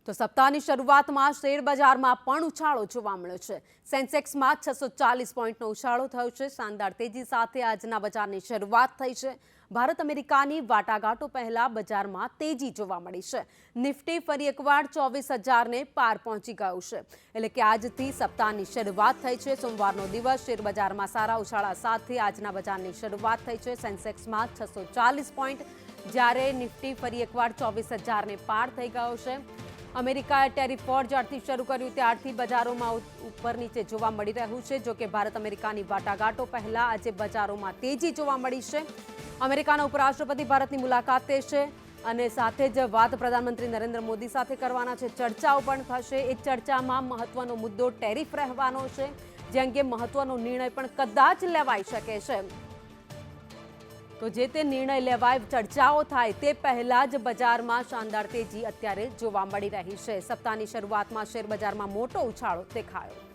તો સપ્તાહની શરૂઆતમાં શેર બજારમાં પણ ઉછાળો જોવા મળ્યો છે। સેન્સેક્સમાં 640 પોઈન્ટનો ઉછાળો થયો છે। શાનદાર તેજી સાથે આજના બજારની શરૂઆત થઈ છે। ભારત અમેરિકાની વાટાઘાટો પહેલા બજારમાં તેજી જોવા મળી છે। નિફ્ટી ફરી એકવાર 24,000ને પાર પહોંચી ગયું છે, એટલે કે આજથી સપ્તાહની શરૂઆત થઈ છે। સોમવારનો દિવસ શેર બજારમાં સારા ઉછાળા સાથે આજના બજારની શરૂઆત થઈ છે। સેન્સેક્સમાં 640 પોઈન્ટ, જ્યારે નિફ્ટી ફરી એકવાર 24,000ને પાર થઈ ગયો છે। અમેરિકાએ ટેરિફ વોર જ્યારથી શરૂ કર્યું ત્યારથી બજારોમાં ઉપર નીચે જોવા મળી રહ્યું છે। જો કે ભારત અમેરિકાની વાટાઘાટો પહેલા આજે બજારોમાં તેજી જોવા મળી છે। અમેરિકાના ઉપરાષ્ટ્રપતિ ભારતની મુલાકાતે છે અને સાથે જ વાત પ્રધાનમંત્રી નરેન્દ્ર મોદી સાથે કરવાના છે। ચર્ચાઓ પણ થશે। એ ચર્ચામાં મહત્વનો મુદ્દો ટેરિફ રહેવાનો છે, જે અંગે મહત્વનો નિર્ણય પણ કદાચ લેવાઈ શકે છે। તો જે તે નિર્ણય લેવાય, ચર્ચાઓ થાય તે પહેલા જ બજારમાં શાનદાર તેજી અત્યારે જોવા મળી રહી છે। સપ્તાહની શરૂઆતમાં શેર બજારમાં મોટો ઉછાળો દેખાયો।